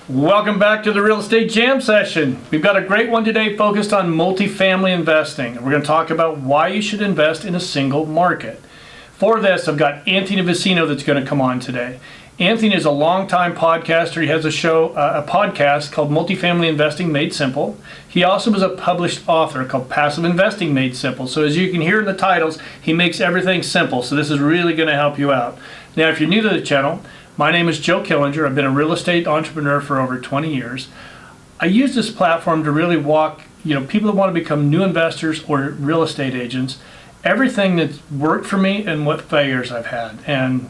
Welcome back to the Real Estate Jam Session. We've got a great one today focused on multifamily investing. We're going to talk about why you should invest in a single market. For this, I've got Anthony Vicino that's going to come on today. Anthony is a longtime podcaster. He has a podcast called Multifamily Investing Made Simple. He also is a published author called Passive Investing Made Simple. So as you can hear in the titles, he makes everything simple. So this is really going to help you out. Now, if you're new to the channel, my name is Joe Killinger. I've been a real estate entrepreneur for over 20 years. I use this platform to really walk, people that want to become new investors or real estate agents, everything that's worked for me and what failures I've had. And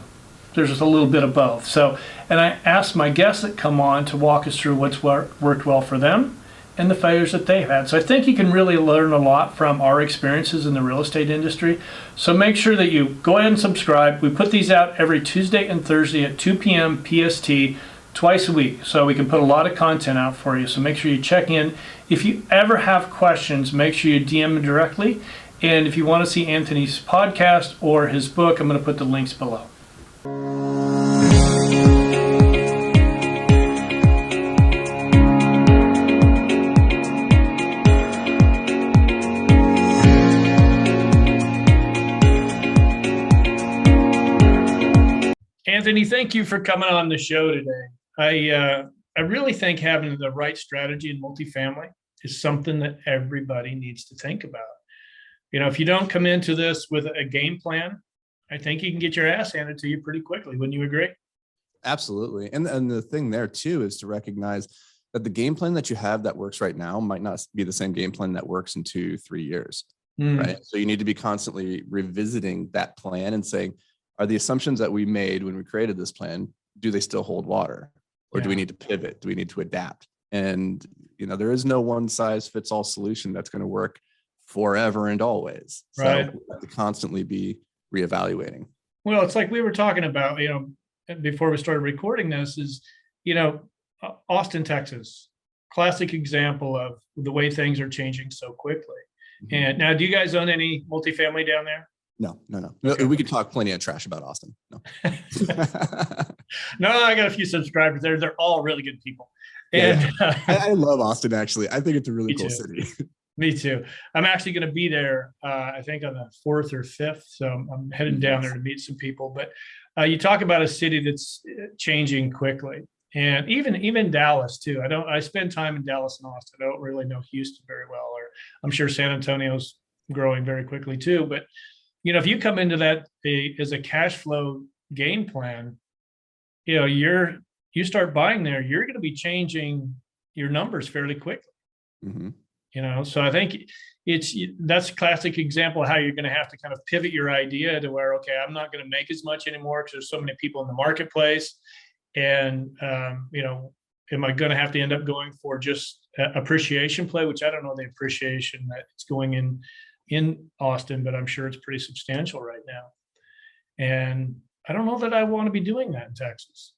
there's just a little bit of both. And I ask my guests that come on to walk us through what's worked well for them and the failures that they've had. So I think you can really learn a lot from our experiences in the real estate industry. So make sure that you go ahead and subscribe. We put these out every Tuesday and Thursday at 2 p.m. PST twice a week. So we can put a lot of content out for you. So make sure you check in. If you ever have questions, make sure you DM me directly. And if you want to see Anthony's podcast or his book, I'm going to put the links below. Anthony, thank you for coming on the show today. I really think having the right strategy in multifamily is something that everybody needs to think about. If you don't come into this with a game plan, I think you can get your ass handed to you pretty quickly. Wouldn't you agree? Absolutely. And the thing there too is to recognize that the game plan that you have that works right now might not be the same game plan that works in 2-3 years. Right. So you need to be constantly revisiting that plan and saying, are the assumptions that we made when we created this plan, do they still hold water? Or do we need to pivot? Do we need to adapt? And, there is no one size fits all solution that's going to work forever and always. Right. So we have to constantly be reevaluating. Well, it's like we were talking about, before we started recording this is, Austin, Texas, classic example of the way things are changing so quickly. Mm-hmm. And now, do you guys own any multifamily down there? No. Okay. We could talk plenty of trash about Austin. No. No, I got a few subscribers there. They're all really good people. And I love Austin, actually. I think it's a really cool city. Me too. I'm actually going to be there, I think on the 4th or 5th. So I'm heading down there to meet some people. But you talk about a city that's changing quickly. And even Dallas too. I spend time in Dallas and Austin. I don't really know Houston very well, or I'm sure San Antonio's growing very quickly too. But if you come into that as a cash flow game plan, you start buying there, you're going to be changing your numbers fairly quickly. Mm-hmm. So I think that's a classic example of how you're going to have to kind of pivot your idea to where, okay, I'm not going to make as much anymore because there's so many people in the marketplace. And, am I going to have to end up going for just appreciation play, which I don't know the appreciation that it's going in Austin, but I'm sure it's pretty substantial right now. And I don't know that I want to be doing that in Texas.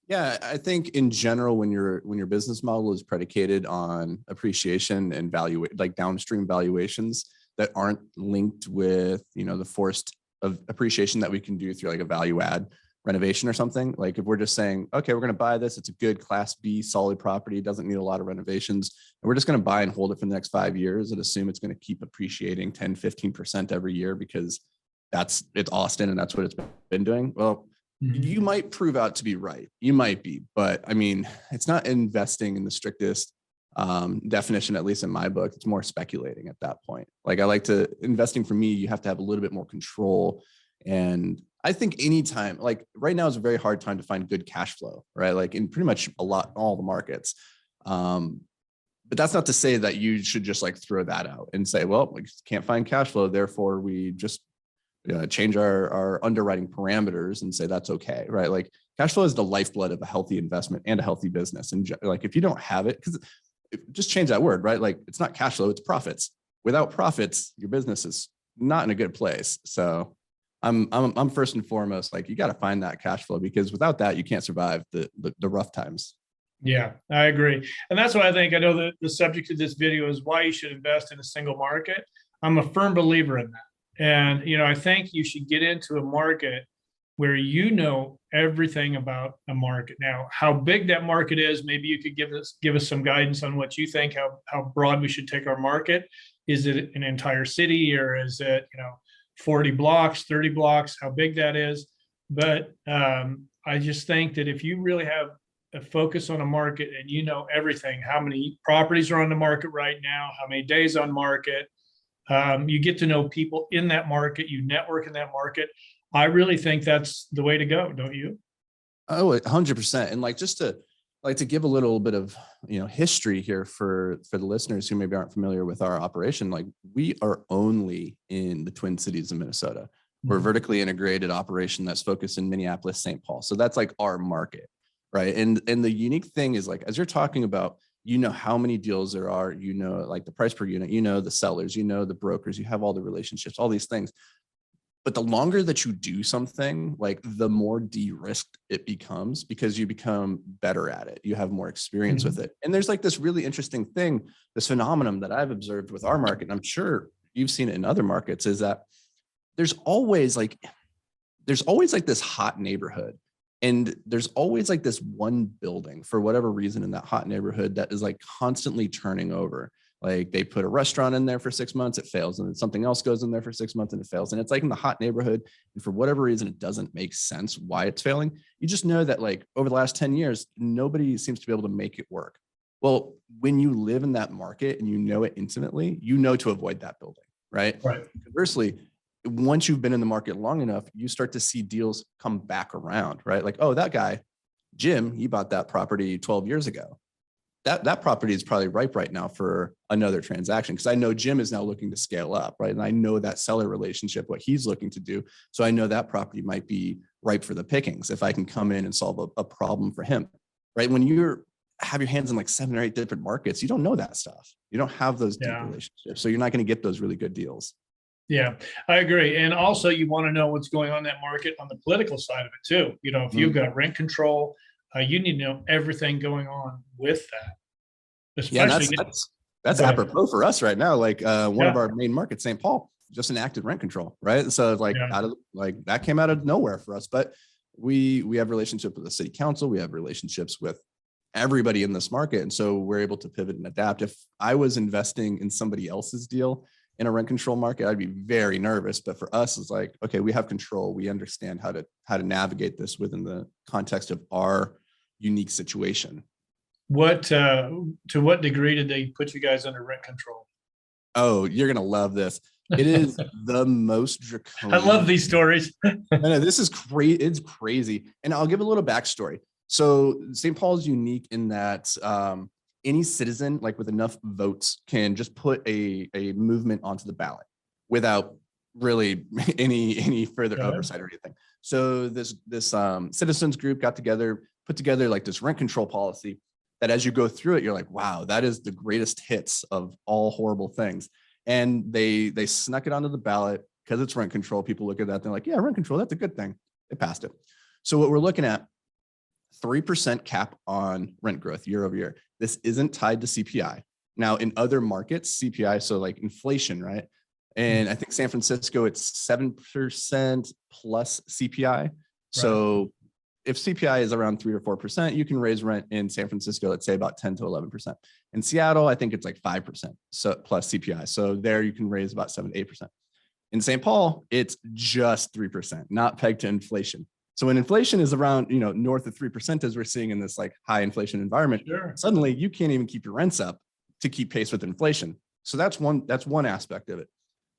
Yeah, I think in general, when your business model is predicated on appreciation and like downstream valuations that aren't linked with, the forced of appreciation that we can do through like a value add renovation or something. Like if we're just saying, okay, we're going to buy this, it's a good Class B solid property, doesn't need a lot of renovations, and we're just going to buy and hold it for the next 5 years and assume it's going to keep appreciating 10-15% every year because it's Austin and that's what it's been doing. Well, you might prove out to be right. You might be, but I mean, it's not investing in the strictest definition, at least in my book. It's more speculating at that point. Like investing for me, you have to have a little bit more control. And I think anytime, like right now is a very hard time to find good cash flow, right? Like in pretty much all the markets. But that's not to say that you should just like throw that out and say, well, we can't find cash flow, therefore we just change our underwriting parameters and say that's okay, right? Like cash flow is the lifeblood of a healthy investment and a healthy business. And like if you don't have it, because just change that word, right? Like it's not cash flow, it's profits. Without profits, your business is not in a good place. So I'm first and foremost, like you got to find that cash flow, because without that, you can't survive the rough times. Yeah, I agree. And that's why I know that the subject of this video is why you should invest in a single market. I'm a firm believer in that. And, I think you should get into a market where you know everything about a market. Now, how big that market is, maybe you could give us some guidance on what you think, how broad we should take our market. Is it an entire city, or is it, 40 blocks, 30 blocks, how big that is? But I just think that if you really have a focus on a market and you know everything, how many properties are on the market right now, how many days on market, you get to know people in that market, you network in that market. I really think that's the way to go, don't you? Oh, 100%. And like, just to give a little bit of, history here for the listeners who maybe aren't familiar with our operation, like we are only in the Twin Cities of Minnesota. We're a vertically integrated operation that's focused in Minneapolis, St. Paul. So that's like our market, right? And the unique thing is, like, as you're talking about, how many deals there are, like the price per unit, the sellers, the brokers, you have all the relationships, all these things. But the longer that you do something, like the more de-risked it becomes, because you become better at it. You have more experience with it. And there's like this really interesting thing, this phenomenon that I've observed with our market, and I'm sure you've seen it in other markets, is that there's always like this hot neighborhood. And there's always like this one building, for whatever reason, in that hot neighborhood that is like constantly turning over. Like they put a restaurant in there for 6 months, it fails. And then something else goes in there for 6 months and it fails. And it's like in the hot neighborhood. And for whatever reason, it doesn't make sense why it's failing. You just know that, like, over the last 10 years, nobody seems to be able to make it work. Well, when you live in that market and you know it intimately, you know to avoid that building, right? Right. Conversely, once you've been in the market long enough, you start to see deals come back around, right? Like, oh, that guy, Jim, he bought that property 12 years ago. That property is probably ripe right now for another transaction, because I know Jim is now looking to scale up, right? And I know that seller relationship, what he's looking to do. So I know that property might be ripe for the pickings if I can come in and solve a problem for him, right? When you have your hands in like 7 or 8 different markets, you don't know that stuff. You don't have those deep relationships. So you're not going to get those really good deals. Yeah, I agree. And also, you want to know what's going on in that market on the political side of it too. If you've got rent control, you need to know everything going on with that. Especially, that's apropos for us right now. Like one of our main markets, St. Paul, just enacted rent control, right? So like that came out of nowhere for us. But we have relationships with the city council. We have relationships with everybody in this market, and so we're able to pivot and adapt. If I was investing in somebody else's deal in a rent control market, I'd be very nervous. But for us, it's like, okay, we have control. We understand how to navigate this within the context of our unique situation. To what degree did they put you guys under rent control? Oh, you're gonna love this. It is the most draconian. I love these stories. No, this is crazy. It's crazy. And I'll give a little backstory. So St. Paul is unique in that any citizen, like with enough votes, can just put a movement onto the ballot without really any further oversight or anything. So this citizens group got together, put together like this rent control policy that, as you go through it, you're like, wow, that is the greatest hits of all horrible things. And they snuck it onto the ballot because it's rent control. People look at that, they're like, yeah, rent control, that's a good thing. They passed it. So what we're looking at, 3% cap on rent growth year over year. This isn't tied to CPI. Now, in other markets, CPI, so like inflation, right? And I think San Francisco, it's 7% plus CPI. Right. So if CPI is around 3 or 4%, you can raise rent in San Francisco, let's say about 10 to 11%. In Seattle, I think it's like 5% so plus CPI. So there you can raise about 7 to 8%. In St. Paul, it's just 3%, not pegged to inflation. So when inflation is around, north of 3%, as we're seeing in this like high inflation environment, suddenly you can't even keep your rents up to keep pace with inflation. So that's one aspect of it.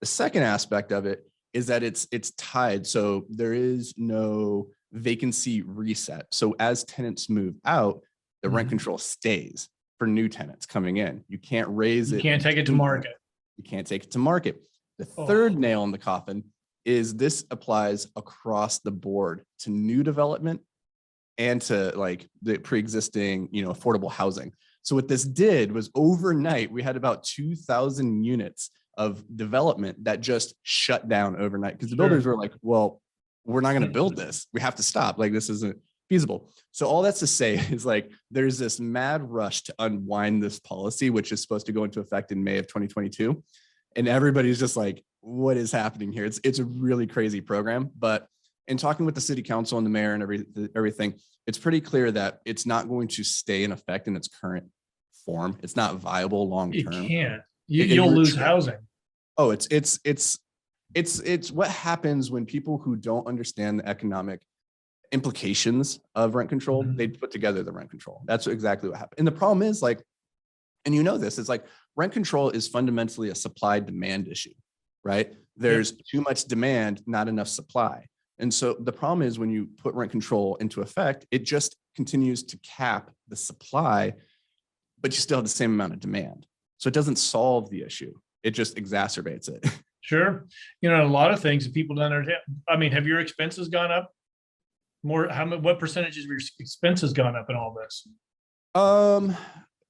The second aspect of it is that it's tied. So there is no vacancy reset. So as tenants move out, the rent control stays for new tenants coming in. You can't raise it. You can't take it to market. You can't take it to market. The third nail in the coffin is this applies across the board to new development and to like the pre-existing, affordable housing. So what this did was overnight, we had about 2,000 units of development that just shut down overnight because the builders were like, well, we're not going to build this. We have to stop. Like, this isn't feasible. So all that's to say is like, there's this mad rush to unwind this policy, which is supposed to go into effect in May of 2022. And everybody's just like, what is happening here? It's a really crazy program, but in talking with the city council and the mayor and everything, it's pretty clear that it's not going to stay in effect in its current form. It's not viable long You term. can't. You'll lose housing. Oh, it's what happens when people who don't understand the economic implications of rent control, they put together the rent control. That's exactly what happened. And the problem is like, and you know this, it's like rent control is fundamentally a supply demand issue, right? There's too much demand, not enough supply. And so the problem is when you put rent control into effect, it just continues to cap the supply, but you still have the same amount of demand. So it doesn't solve the issue. It just exacerbates it. Sure. You know, a lot of things that people don't understand. I mean, have your expenses gone up more? What percentage of your expenses gone up in all this?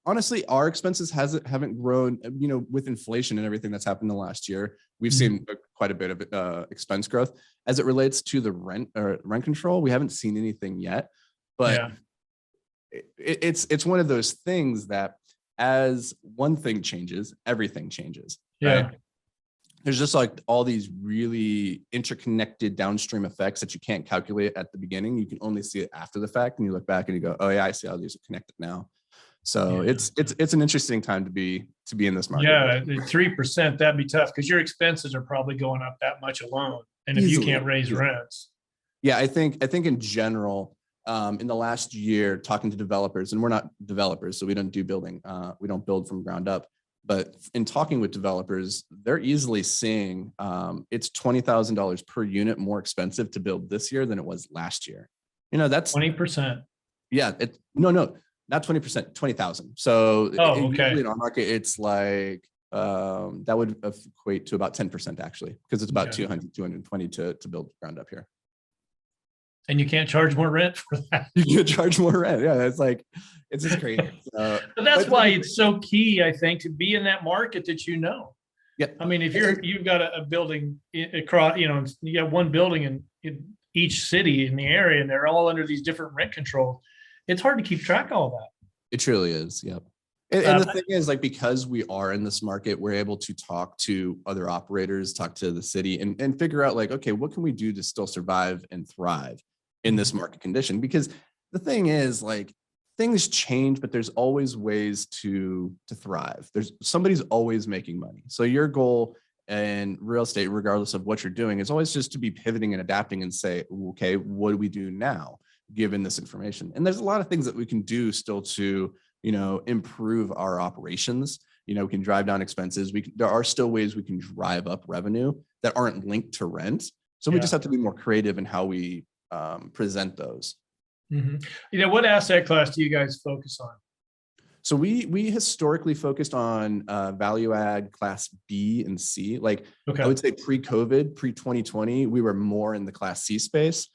Honestly, our expenses haven't grown, you know, with inflation and everything that's happened in the last year. We've seen quite a bit of expense growth as it relates to the rent control. We haven't seen anything yet, but it's one of those things that as one thing changes, everything changes. Yeah. Right? There's just like all these really interconnected downstream effects that you can't calculate at the beginning. You can only see it after the fact, and you look back and you go, "Oh yeah, I see how these are connected now." So it's an interesting time to be in this market. Yeah, 3%, that'd be tough because your expenses are probably going up that much alone. And if you can't raise rents. Yeah, I think in general, in the last year, talking to developers, and we're not developers, so we don't do building, we don't build from ground up. But in talking with developers, they're easily seeing it's $20,000 per unit more expensive to build this year than it was last year. You know, that's 20%. Yeah, no, not 20%, 20,000. So usually in our market, it's like that would equate to about 10% actually, because it's about 220 to build ground up here. And you can't charge more rent for that. You can charge more rent. Yeah, it's just crazy. But that's why it's so key, I think, to be in that market that you know. Yeah. I mean, if you've got a building across, you know, you got one building in each city in the area, and they're all under these different rent controls, it's hard to keep track of all that. It truly is. Yep. And the thing is, like, because we are in this market, we're able to talk to other operators, talk to the city, and figure out like, okay, what can we do to still survive and thrive in this market condition? Because the thing is, like, things change, but there's always ways to thrive. Somebody's always making money. So your goal in real estate, regardless of what you're doing, is always just to be pivoting and adapting and say, okay, what do we do now, given this information? And there's a lot of things that we can do still to, you know, improve our operations. You know, we can drive down expenses. There are still ways we can drive up revenue that aren't linked to rent. So we just have to be more creative in how we present those. You know, what asset class do you guys focus on? So we historically focused on value add class B and C. Like, I would say pre-COVID, pre-2020, we were more in the class C space.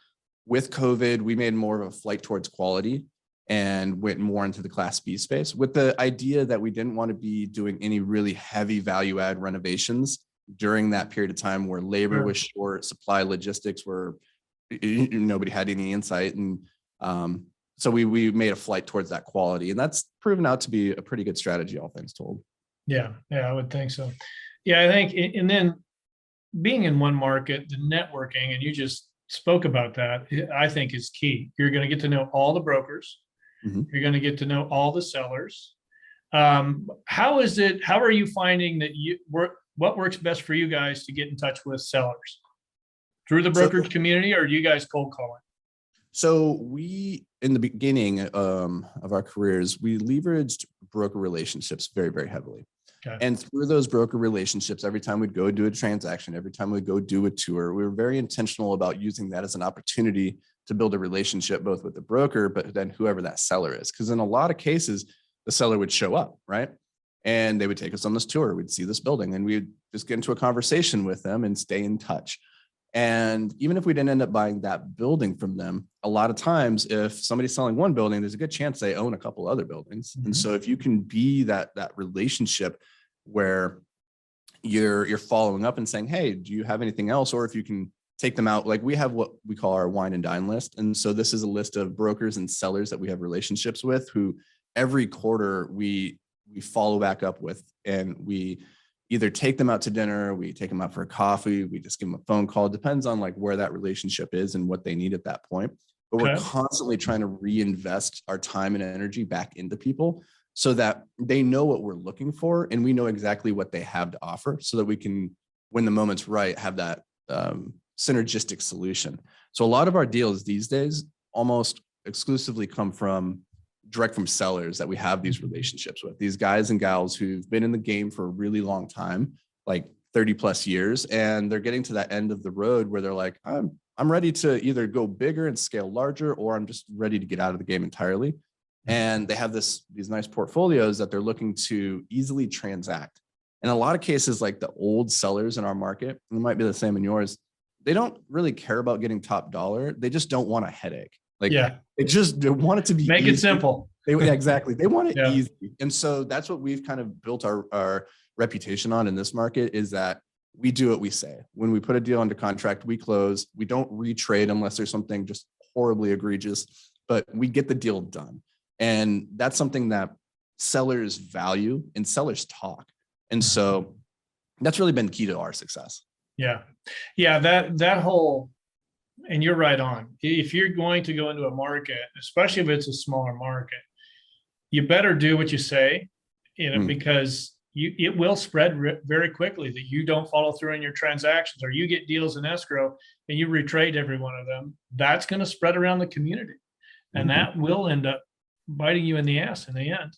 With COVID, we made more of a flight towards quality and went more into the class B space, with the idea that we didn't want to be doing any really heavy value add renovations during that period of time where labor was short, supply logistics were, nobody had any insight. And so we made a flight towards that quality, and that's proven out to be a pretty good strategy, all things told. Yeah, I would think so. Yeah, I think, and then being in one market, the networking, and you just spoke about that, I think is key. You're going to get to know all the brokers. You're going to get to know all the sellers. How are you finding that what works best for you guys to get in touch with sellers? Through the brokerage community, or do you guys cold calling? So we, in the beginning of our careers, we leveraged broker relationships very, very heavily. And through those broker relationships, every time we'd go do a transaction, every time we'd go do a tour, we were very intentional about using that as an opportunity to build a relationship both with the broker, but then whoever that seller is. Because in a lot of cases, the seller would show up, right? And they would take us on this tour. We'd see this building, and we'd just get into a conversation with them and stay in touch. And even if we didn't end up buying that building from them, a lot of times, if somebody's selling one building, there's a good chance they own a couple other buildings. And so if you can be that relationship where you're following up and saying, hey, do you have anything else? Or if you can take them out, like we have what we call our wine and dine list. And so this is a list of brokers and sellers that we have relationships with, who every quarter we follow back up with, and we either take them out to dinner, we take them out for a coffee, we just give them a phone call. It depends on like where that relationship is and what they need at that point. But we're Okay. constantly trying to reinvest our time and energy back into people so that they know what we're looking for and we know exactly what they have to offer so that we can, when the moment's right, have that synergistic solution. So a lot of our deals these days almost exclusively come from direct from sellers that we have these relationships with, these guys and gals who've been in the game for a really long time, like 30 plus years. And they're getting to that end of the road where they're like, I'm ready to either go bigger and scale larger, or I'm just ready to get out of the game entirely. And they have these nice portfolios that they're looking to easily transact. In a lot of cases, like the old sellers in our market, and it might be the same in yours, they don't really care about getting top dollar. They just don't want a headache. Like they want it to be make easy. it simple. Exactly. They want it Yeah. easy. And so that's what we've kind of built our reputation on in this market, is that we do what we say. When we put a deal under contract, we close. We don't retrade unless there's something just horribly egregious, but we get the deal done. And that's something that sellers value and sellers talk. And so that's really been key to our success. Yeah. Yeah. That whole, and you're right on. If you're going to go into a market, especially if it's a smaller market, you better do what you say, because it will spread very quickly that you don't follow through on your transactions, or you get deals in escrow and you retrade every one of them. That's going to spread around the community, and that will end up biting you in the ass in the end.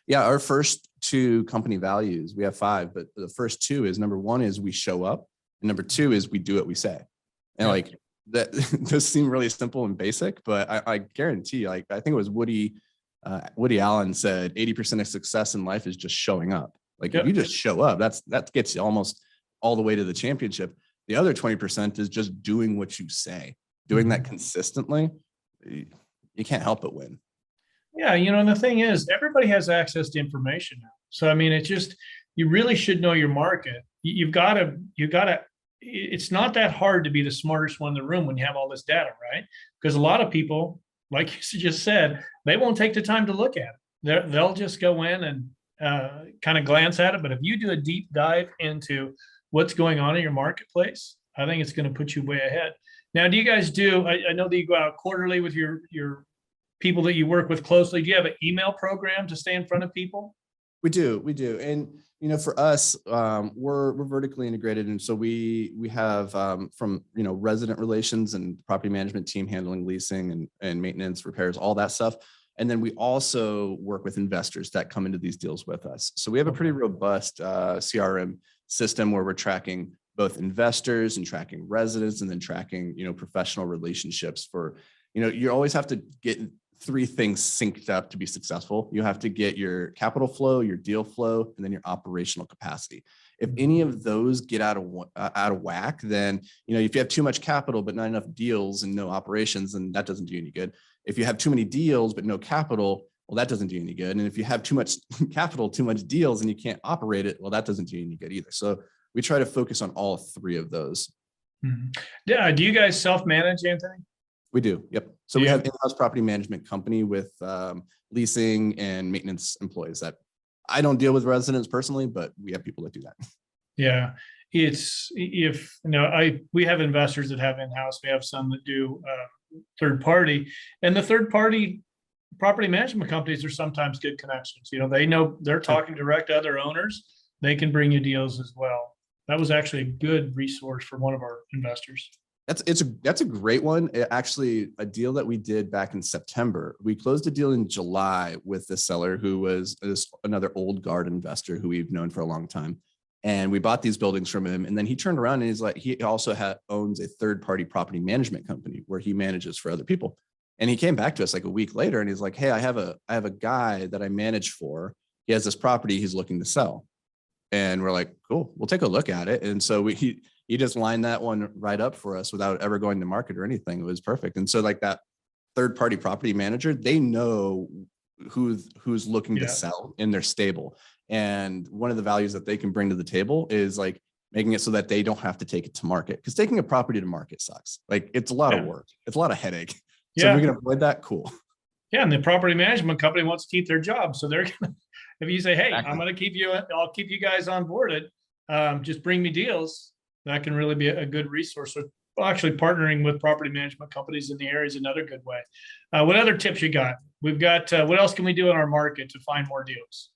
Yeah, our first two company values, we have 5, but the first 2 is, number 1 is we show up, and number 2 is we do what we say. And like that does seem really simple and basic, but I guarantee, like, I think it was Woody Allen said 80% of success in life is just showing up. Like if you just show up, that gets you almost all the way to the championship. The other 20% is just doing what you say, doing that consistently. You can't help but win. Yeah. And the thing is, everybody has access to information now. So, I mean, it's just, you really should know your market. You've got to, it's not that hard to be the smartest one in the room when you have all this data, right? Because a lot of people, like you just said, they won't take the time to look at it. They'll just go in and kind of glance at it. But if you do a deep dive into what's going on in your marketplace, I think it's going to put you way ahead. Now, do you guys do, I know that you go out quarterly with your people that you work with closely. Do you have an email program to stay in front of people? We do. And, for us, we're vertically integrated. And so we have from, resident relations and property management team handling leasing and maintenance, repairs, all that stuff. And then we also work with investors that come into these deals with us. So we have a pretty robust CRM system where we're tracking both investors and tracking residents, and then tracking, professional relationships for, you always have to get 3 things synced up to be successful. You have to get your capital flow, your deal flow, and then your operational capacity. If any of those get out of whack, then, if you have too much capital but not enough deals and no operations, then that doesn't do you any good. If you have too many deals but no capital, well, that doesn't do you any good. And if you have too much capital, too much deals, and you can't operate it, well, that doesn't do you any good either. So we try to focus on all 3 of those. Yeah. Do you guys self-manage, Anthony? We do. Yep. So we have in-house property management company with leasing and maintenance employees. That I don't deal with residents personally, but we have people that do that. Yeah. We have investors that have in-house. We have some that do third party, and the third party property management companies are sometimes good connections. They know they're talking direct to other owners. They can bring you deals as well. That was actually a good resource for one of our investors. That's a great one. Actually, a deal that we did back in September. We closed a deal in July with the seller, who was another old guard investor who we've known for a long time. And we bought these buildings from him. And then he turned around and he's like, he also owns a third-party property management company where he manages for other people. And he came back to us like a week later and he's like, hey, I have a guy that I manage for. He has this property he's looking to sell. And we're like, cool, we'll take a look at it. And so he just lined that one right up for us without ever going to market or anything. It was perfect. And so like that third-party property manager, they know who's looking to sell in their stable. And one of the values that they can bring to the table is like making it so that they don't have to take it to market, because taking a property to market sucks. Like it's a lot of work. It's a lot of headache. So if we can avoid that, cool. Yeah. And the property management company wants to keep their job. So they're If you say, hey, Exactly. I'll keep you guys on board. Just bring me deals. That can really be a good resource. So actually partnering with property management companies in the area is another good way. What other tips you got? We've got, what else can we do in our market to find more deals?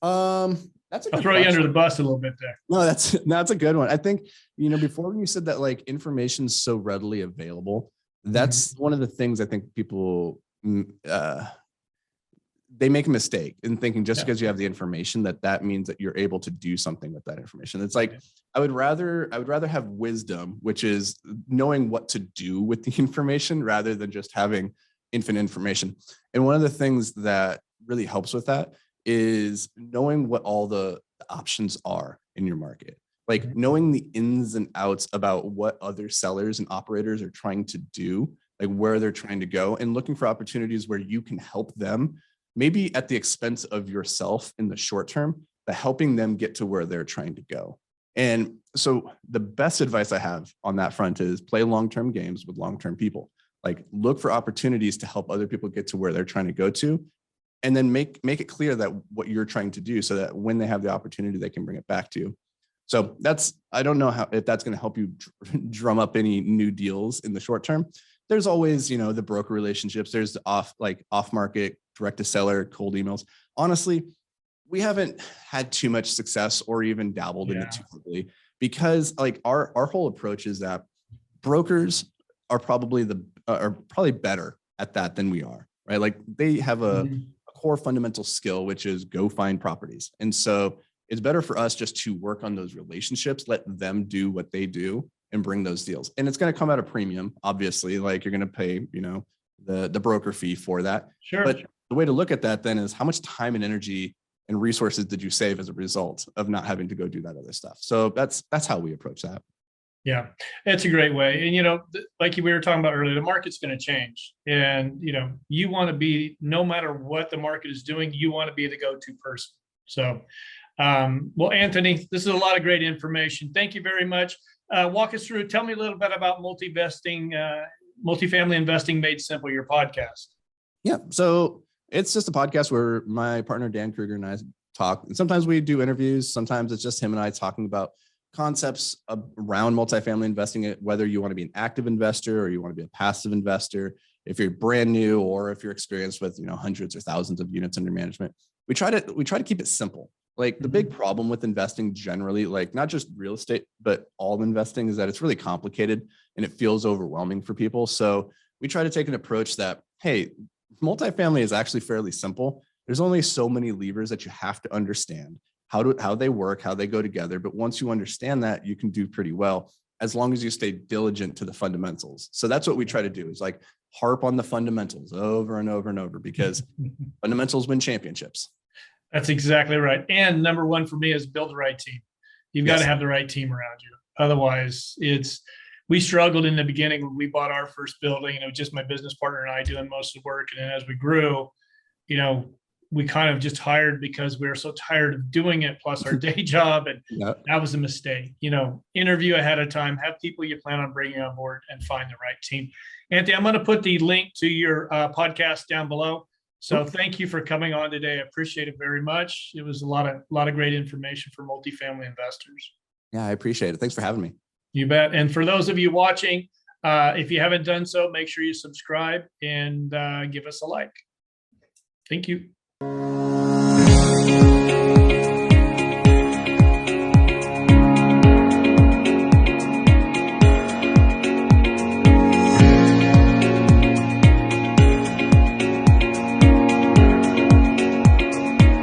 That's a I'll good throw you under question. the bus a little bit there. No, that's a good one. I think, before when you said that like information's so readily available, that's one of the things I think people they make a mistake in thinking just because you have the information that means that you're able to do something with that information. It's like I would rather have wisdom, which is knowing what to do with the information rather than just having infinite information. And one of the things that really helps with that is knowing what all the options are in your market, like knowing the ins and outs about what other sellers and operators are trying to do, like where they're trying to go, and looking for opportunities where you can help them, maybe at the expense of yourself in the short term, but helping them get to where they're trying to go. And so the best advice I have on that front is play long-term games with long-term people. Like look for opportunities to help other people get to where they're trying to go to, and then make it clear that what you're trying to do, so that when they have the opportunity, they can bring it back to you. So I don't know if that's going to help you drum up any new deals in the short term. There's always, the broker relationships. There's the off market, direct to seller, cold emails. Honestly, we haven't had too much success or even dabbled in it too quickly, because like our whole approach is that brokers are probably better at that than we are, right? Like they have a core fundamental skill, which is go find properties. And so it's better for us just to work on those relationships, let them do what they do and bring those deals. And it's going to come at a premium, obviously, like you're going to pay, the broker fee for that. Sure. But the way to look at that then is how much time and energy and resources did you save as a result of not having to go do that other stuff? So that's how we approach that. Yeah, it's a great way. And, like we were talking about earlier, the market's going to change. And, you want to be, no matter what the market is doing, you want to be the go-to person. So, well, Anthony, this is a lot of great information. Thank you very much. Walk us through, tell me a little bit about multifamily investing made simple, your podcast. Yeah. So it's just a podcast where my partner, Dan Kruger, and I talk. And sometimes we do interviews. Sometimes it's just him and I talking about concepts around multifamily investing, whether you want to be an active investor or you want to be a passive investor, if you're brand new or if you're experienced with, hundreds or thousands of units under management. We try to keep it simple. Like the big problem with investing generally, like not just real estate, but all investing, is that it's really complicated and it feels overwhelming for people. So we try to take an approach that, hey, multifamily is actually fairly simple. There's only so many levers that you have to understand how they work, how they go together. But once you understand that, you can do pretty well, as long as you stay diligent to the fundamentals. So that's what we try to do, is like harp on the fundamentals over and over and over, because fundamentals win championships. That's exactly right. And number one for me is build the right team. You've got to have the right team around you. Otherwise, we struggled in the beginning when we bought our first building, and it was just my business partner and I doing most of the work. And then as we grew, we kind of just hired because we were so tired of doing it, plus our day job. And that was a mistake. Interview ahead of time, have people you plan on bringing on board, and find the right team. Anthony, I'm going to put the link to your podcast down below. So thank you for coming on today. I appreciate it very much. It was a lot of great information for multifamily investors. Yeah, I appreciate it. Thanks for having me. You bet. And for those of you watching, if you haven't done so, make sure you subscribe and give us a like. Thank you.